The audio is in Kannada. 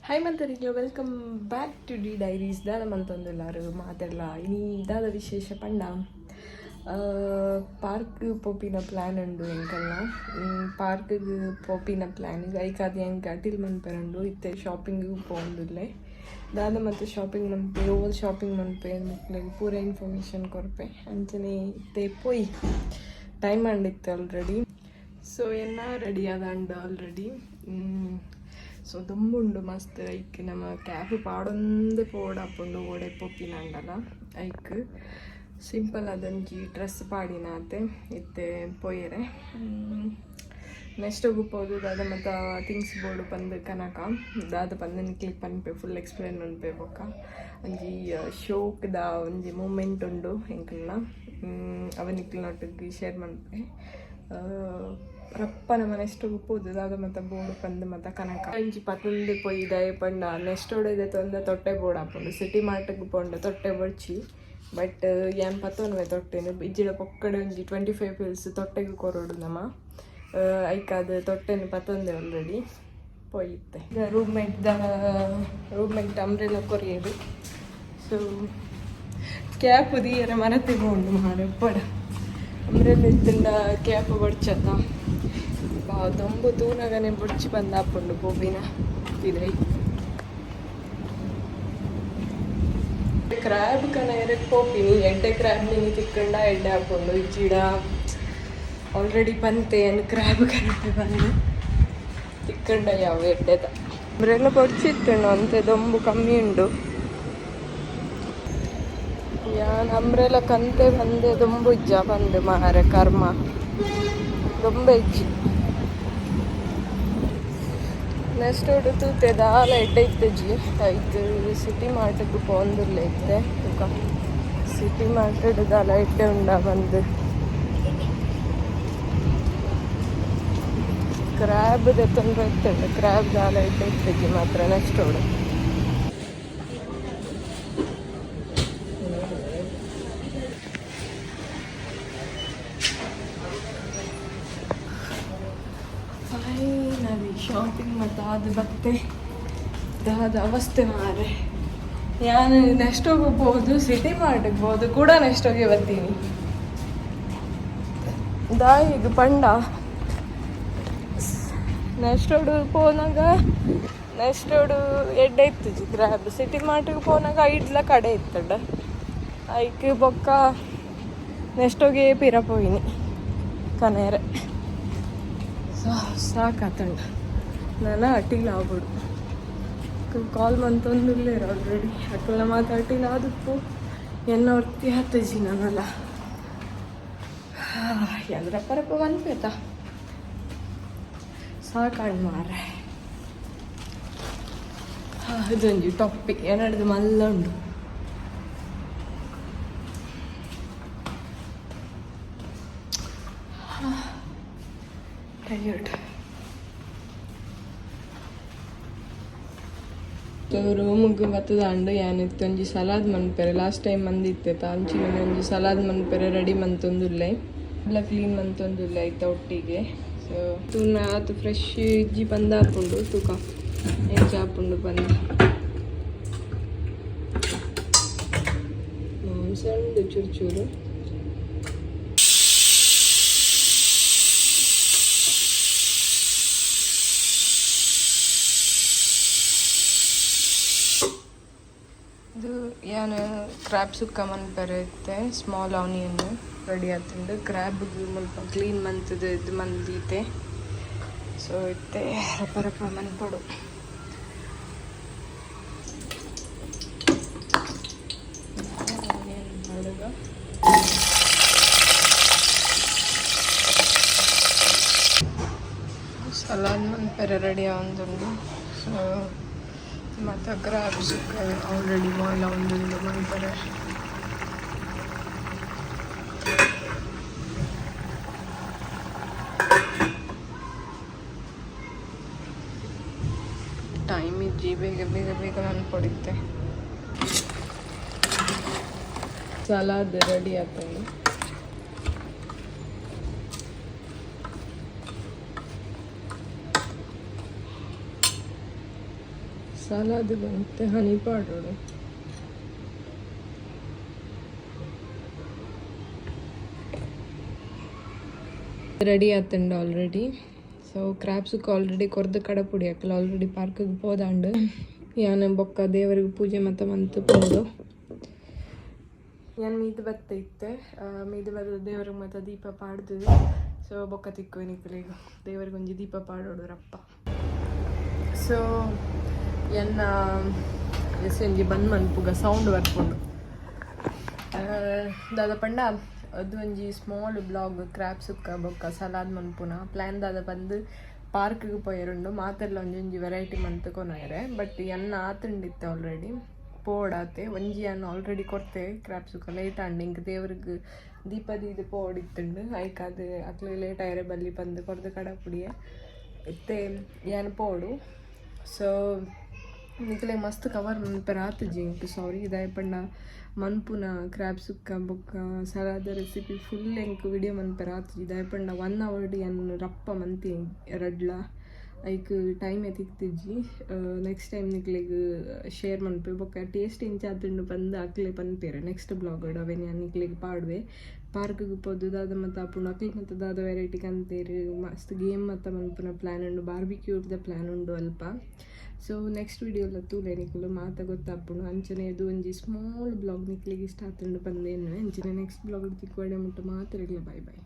ಹಾಯ್ ಮಂತರಿಗಳು, welcome back to the diaries. ದಾದ ಮಂತೊಂದುಲ್ಲಾರು ಮಾತೆಲ್ಲ ಇನಿ ದಾದ ವಿಶೇಷ ಪಂಡ ಪಾರ್ಕ್ ಪೋಪಿನ ಪ್ಲ್ಯಾನ್ ಉಂಡು ಎಂಕಲ್ನ. ಪಾರ್ಕ್ಗೆ ಪೋಪಿನ ಪ್ಲ್ಯಾನ್ ಐಕಾದ ಎಂಕ್ ಅಟಿಲ್ ಮನ್ಪೆರಂಡು ಇತ್ತೆ ಶಾಪಿಂಗ್ ಪೋಂದುಲ್ಲೆ ದಾದ ಮತ್ತು ಶಾಪಿಂಗ್ ಮನ್ಪೆ ಓವಲ್ ಶಾಪಿಂಗ್ ಮನ್ಪೆ ಮಕ್ಳಿಗೆ ಪೂರ ಇನ್ಫಾರ್ಮೇಷನ್ ಕೊರ್ಪೆ ಅಂಚನೆ ಇತ್ತೆ ಪೋಯಿ ಟೈಮ್ ಅಂಡಿತ್ತು ಆಲ್ರೆಡಿ. ಸೊ ಎನ್ನ ರೆಡಿ ಆದ ಅಂಡ ಆಲ್ರೆಡಿ. ಸೊ ದುಂಬುಂಡು ಮಸ್ತ್ ಐಕ್ ನಮ್ಮ ಕ್ಯಾಬ್ ಪಾಡೊಂದು ಪೋಡಾಪುಂಡು ಓಡೆ ಪೊಪ್ಪಿನಂಡಲ ಐಕ್ ಸಿಂಪಲ್ ಅದೊಂಜಿ ಡ್ರೆಸ್ ಪಾಡಿನಾತೆ ಇತ್ತೆ ಪೊಯ್ಯರೆ. ನೆಕ್ಸ್ಟ್ ಹೋಗ್ಬೋದು ದಾದ ಮತ್ತು ಥಿಂಗ್ಸ್ ಬೋರ್ಡು ಬಂದು ಕನಕ ದಾದ ಬಂದನ್ನು ಕ್ಲಿಕ್ ಪನ್ಪೆ ಫುಲ್ ಎಕ್ಸ್ಪ್ಲೇನ್ ಮನ್ಪೆ ಬೊಕ್ಕ ಒಂಜಿ ಶೋಕ್ದ ಒಂಜಿ ಮೂಮೆಂಟ್ ಉಂಡು ಎಂಕಲ್ನ ಅವನಿಕ್ಲೊಟ್ಟಿಗೆ ಶೇರ್ ಮನ್ಪೆ ರಪ್ಪ ನಮ್ಮ ನೆಕ್ಸ್ಟ್ ಉಪ್ಪುದು ದಾದ ಮತ್ತು ಬೋರ್ಡು ಬಂದು ಮತ್ತು ಕನಕ ಅಂಚಿ ಪತ್ತೊಂದು ಪೊಯ್ ದಯ ಪಂಡ ನೆಕ್ಸ್ಟ್ ಹೊಡೆದ ತೊಂದ ತೊಟ್ಟೆ ಬೋರ್ಡ್ ಹಾಕೊಂಡು ಸಿಟಿ ಮಾರ್ಟಿಗೆ ಪೋಂಡ ತೊಟ್ಟೆ ಬಡ್ಚಿ ಬಟ್ ಏನು ಪತ್ತೊಂದು ತೊಟ್ಟೆನು ಇಜ್ಜಿಡ ಪೊಕ್ಕಡೆ ಒಂಜಿ 25 ಫೀಲ್ಸ್ ತೊಟ್ಟೆಗೆ ಕೊರೋಡು ನಮ್ಮ ಐಕಾದ ತೊಟ್ಟೆನು ಪತ್ತೊಂದೆ ಆಲ್ರೆಡಿ ಪೊಯ್ಯುತ್ತೆ. ಈಗ ರೂಮ್ಮೇಟ್ ಅಂಬ್ರೆಲ್ಲ ಕೊರಿಯೋದು. ಸೊ ಕ್ಯಾಪ್ ದಿಯರ ಮರತೆ ಬೋಂಡು ಮಾರೆ ಪಡ ಅಂಬ್ರೆಲ್ಲ ಇತ್ತಿಂದ ಕ್ಯಾಪ್ ಬಡ್ಚತ್ತ ದೊಂಬು ತೂನಗನೆ ಬುಡ್ಚಿ ಬಂದು ಹಾಕೊಂಡು ಬೋಬಿನ ಇದೈ ಕ್ರ್ಯಾಬ್ ಕಣ ಎರಕ್ಕೆ ಪೋಪಿನಿ ಎಡ್ಡೆ ಕ್ರ್ಯಾಬ್ ನೀನು ತಿಕ್ಕಂಡ ಎಡ್ಡೆ ಹಾಕೊಂಡು ಇಜ್ಜಿಡ ಆಲ್ರೆಡಿ ಬಂತೆ ಏನು ಕ್ರ್ಯಾಬ್ ಕಣಕ್ಕೆ ಬಂದು ತಿಕ್ಕಂಡ ಯಾವ ಎಡ್ಡೆದ ಅವರೆಲ್ಲ ಬಡ್ಸಿಟ್ಟುಂಡು ಅಂತೆ ದೊಂಬು ಕಮ್ಮಿ ಉಂಡು. ಯಾನ್ ಅಂಬ್ರೆಲ್ಲ ಕಂತೆ ಬಂದೆ ದೊಂಬು ಇಜ್ಜ ಬಂದು ಮಾರೆ ಕರ್ಮ ದೊಂಬೆ ಇಜ್ಜಿ ನೆಕ್ಸ್ಟ್ ಹುಡುತುತ್ತೆ ದಾಲ ಎಡ್ಡೆ ಇತ್ತಜ್ಜಿ ಐದು ಸಿಟಿ ಮಾರ್ಟಿಗೆ ಪೋಂದಿಲ್ಲ ಇತ್ತೆ ತುಕ ಸಿಟಿ ಮಾರ್ಕೆಟ್ ದಾಲ ಎಡ್ಡೆ ಉಂಡ ಬಂದು ಕ್ರ್ಯಾಬ್ ತೊಂದರೆ ಇತ್ತುಂಡು ಕ್ರ್ಯಾಬ್ ದಾಲ ಎಡ್ಡೆ ಇತ್ತಜ್ಜಿ ಮಾತ್ರ ನೆಕ್ಸ್ಟ್ ಹುಡು ಶಾಪಿಂಗ್ ಮತ್ತು ಅದು ಬತ್ತೆ ದಾದ ಅವಸ್ಥೆ ಮಾರೆ. ನಾನು ನೆಕ್ಸ್ಟ್ ಹೋಗ್ಬೋದು ಸಿಟಿ ಮಾಡಿರ್ಬೋದು ಕೂಡ ನೆಕ್ಸ್ಟ್ ಹೋಗಿ ಬರ್ತೀನಿ ದಾಯಿಗೆ ಪಂಡ ನೆಕ್ಸ್ಟ್ ಹೊಡು ಪೋನಾಗ ನೆಕ್ಸ್ಟ್ ಹೊಡು ಎಡ್ಡೆ ಇತ್ತು ಕ್ರ್ಯಾಬ್ ಸಿಟಿ ಮಾರ್ಟಿಗೆ ಪೋನಾಗ ಐಡ್ಲ ಕಡೆ ಇತ್ತಡ ಐಕ್ ಬೊಕ್ಕ ನೆಕ್ಸ್ಟ್ ಹೋಗಿ ಪಿರ ಪೋಯಿನಿ ಕನೇರೆ ಸಾಕಾತಂಡ ನಾನು ಅಟ್ಟಿಲ್ಲ ಆಗ್ಬಿಡು ಕಾಲ್ ಮಂತೊಂದಿಲ್ಲ ಆಲ್ರೆಡಿ ಅಕ್ಕಲ್ಲ ಮಾತಾಟಿಲ್ಲ ಆದಪ್ಪು ಎನ್ನ ಹೊರ್ತಿ ಹತ್ತಜಿ ನಾನಲ್ಲ ಎಂದ್ರಪ್ಪರಪ್ಪ ಬಂದ್ಬೇತ ಸಾಕಾಣ್ ಮಾರೆ. ಇದೊಂಜಿ ಟೊಪ್ಪಿ ಏನಾಡಿದು ಮಲ್ಲ ಉಂಡು ಟಯರ್ಡ್. ರೂಮಿಗೆ ಬತ್ತದಾಂಡು ಏನಿತ್ತು ಒಂಜಿ ಸಲಾದ್ ಮನ್ಪೆರೆ ಲಾಸ್ಟ್ ಟೈಮ್ ಮಂದಿತ್ತೆ ಅಂಚಿನ ಒಂಜಿ ಸಲಾದ್ ಮನ್ಪೆರೆ ರೆಡಿ ಮಂತೊಂದುಲ್ಲೆ ಎಲ್ಲ ಕ್ಲೀನ್ ಮಂತೊಂದುಲ್ಲೆ ಆಯ್ತಾ ಒಟ್ಟಿಗೆ. ಸೊ ತೂನ ಅದು ಫ್ರೆಶ್ ಇಜ್ಜಿ ಬಂದು ಹಾಕೊಂಡು ತೂಕ ಎಂಚ ಹಾಕೊಂಡು ಬಂದು ಮಾಂಸ ಉಂಡು ಚೂರು ಚೂರು. ಇದು ಏನು ಕ್ರ್ಯಾಬ್ ಸುಕ್ಕ ಮನ್ಪೆರೆ ಇತ್ತೆ ಸ್ಮಾಲ್ ಆನಿಯನ್ ರೆಡಿ ಆತುಂಡು ಕ್ರ್ಯಾಬ್ಗೆ ಮುಲ್ಪ ಕ್ಲೀನ್ ಮಂತದ್ದು ಇದು ಮಂದೀತೆ. ಸೊ ಇತ್ತೆ ರಪ್ಪ ರಪ್ಪ ಮನ್ಪಡು ಆನಿಯನ್ ಮಾಡುಗ ಸಲಾದ್ ಮನ್ಪೆರೆ ರೆಡಿ ಆವೊಂದುಂಡು. ಸೊ ಮತ್ತು ಕ್ರ್ಯಾಬ್ ಸುಕ್ಕ ಆಲ್ರೆಡಿ ಬಾಯ್ಲ್ ಆವೊಂದುಂಡು ಮನ್ಪೆರೆ. ಟೈಮ್ ಇಜ್ಜಿ ಬೇಗ ಬೇಗ ಬೇಗ ಮನ್ಪೊಡಿತ್ತೆ. ಸಲಾದ್ ರೆಡಿ ಆತುಂಡು. ಸಲಾದ್ ಬಂತೆ ಹನಿ ಪಾಡೋಡು ರೆಡಿ ಆತಂಡು ಆಲ್ರೆಡಿ. ಸೊ ಕ್ರಾಬ್ಸಕ್ಕೆ ಆಲ್ರೆಡಿ ಕೊರ್ದು ಕಡ ಪುಡಿ ಹಾಕಲ್ಲ ಆಲ್ರೆಡಿ ಪಾರ್ಕಿಗೆ ಹೋದಾಂಡು ಯಾನು ಬೊಕ್ಕ ದೇವರಿಗೆ ಪೂಜೆ ಮತ್ತು ಮಂತು ಪೋದು ಯಾನು ಮೀದು ಬತ್ತ ಇತ್ತೆ ಮೀದು ಬತ್ತ ದೇವ್ರಿಗೆ ಮತ್ತು ದೀಪ ಪಾಡ್ದು. ಸೊ ಬೊಕ್ಕ ತಿಕ್ಕು ನಿಕ್ಕಲಿಗ ದೇವ್ರಿಗೆ ಒಂಜಿ ದೀಪ ಪಾಡೋಡು ರಪ್ಪ. ಸೊ ಎನ್ನ ಎಸೆಂಜಿ ಬಂದ್ ಮನ್ಪುಗ ಸೌಂಡ್ ಬರ್ಕೊಂಡು ದಾದ ಪಂಡ ಅದು ಒಂಜಿ ಸ್ಮಾಲ್ ಬ್ಲಾಗ್ ಕ್ರಾಬ್ಸಕ್ಕ ಬೊಕ್ಕ ಸಲಾದ್ ಮನ್ಪುನ ಪ್ಲ್ಯಾನ್ ದಾದ ಬಂದು ಪಾರ್ಕ್ಗೆ ಪೋಯರುಂಡು ಮಾತೆಲ್ಲ ಒಂಜೊಂಜಿ ವೆರೈಟಿ ಮಂತ್ ಕೊನಾಯರೆ. ಬಟ್ ಎನ್ನ ಆತುಂಡಿತ್ತೆ ಆಲ್ರೆಡಿ ಪೋಡಾತೆ ಒಂಜಿ ಅನ್ನ ಆಲ್ರೆಡಿ ಕೊಡ್ತೆ ಕ್ರಾಬ್ಸಕ್ಕ ಲೇಟ್ ಆಂಡ್ ಇಂಕ ದೇವ್ರಿಗೆ ದೀಪದ ಇದು ಪೋಡಿತ್ತುಂಡು ಐಕಾದು ಅಕ್ಲೆ ಲೇಟ್ ಆಯ್ರೆ ಬಲ್ಲಿ ಬಂದು ಕೊರ್ದು ಕಡ ಪುಡಿಯೇ ಇತ್ತೆ ಏನು ಪೋಡು. ಸೊ ನಿಕ್ಲೆ ಮಸ್ತ್ ಕವರ್ ಮನ್ಪೆರ ಆತುಜಿ ಇಂಕ್ ಸಾರಿ ಇದಾಯಪಂಡ ಮನ್ಪುನ ಕ್ರಾಬ್ಸುಕ್ಕ ಬೊಕ್ಕ ಸಲಾದ ರೆಸಿಪಿ ಫುಲ್ ಎಂಕ್ ವಿಡಿಯೋ ಮನ್ಪೆರ ಆತುಜಿ ಇದಾಯಪಂಡ 1 hour ಎನ್ನು ರಪ್ಪ ಮಂತಿ ರಡ್ಲ ಐಕ್ ಟೈಮೇ ತಿಕ್ತಿಜ್ಜಿ. ನೆಕ್ಸ್ಟ್ ಟೈಮ್ ನಿಕ್ಲೆಗ್ ಶೇರ್ ಮನ್ಪೆ ಬೊಕ್ಕ ಟೇಸ್ಟ್ ಇಂಚಾತುಂಡು ಬಂದು ಅಕ್ಲೆ ಪನ್ಪೇರೆ ನೆಕ್ಸ್ಟ್ ಬ್ಲಾಗ್ ಅವೇನು ನಾನು ನಿಕ್ಲೆಗ್ ಪಾಡುವೆ. ಪಾರ್ಕ್ಗೆ ಪೋದು ದಾದ ಮತ್ತು ಆಪುಂಡು ಅಕ್ಲೆ ಮತ್ತು ದಾದ ವೆರೈಟಿ ಕಂತೇರಿ ಮಸ್ತ್ ಗೇಮ್ ಮತ್ತು ಮನ್ಪುನ ಪ್ಲ್ಯಾನ್ ಉಂಡು ಬಾರ್ಬಿಕ್ಯೂರ್ದ ಪ್ಲ್ಯಾನ್ ಉಂಡು ಅಲ್ಪ. ಸೊ ನೆಕ್ಸ್ಟ್ ವಿಡಿಯೋಲ ತೂಲೆ ನಿಕ್ಲು ಮಾತ ಗೊತ್ತಾಪುಂಡು ಅಂಚನೆ ಇದು ಒಂಜಿ ಸ್ಮಾಲ್ ಬ್ಲಾಗ್ ನಿಕ್ಲಿಗೆ ಇಷ್ಟ ಆತುಂಡು ಬಂದೇನು ಅಂಚನೆ ನೆಕ್ಸ್ಟ್ ಬ್ಲಾಗ್ ತಿಕ್ಕುವಡೆ ಮುಟ್ಟ ಮಾತ್ರ ಇರಲಿ. ಬಾಯ್ ಬಾಯ್.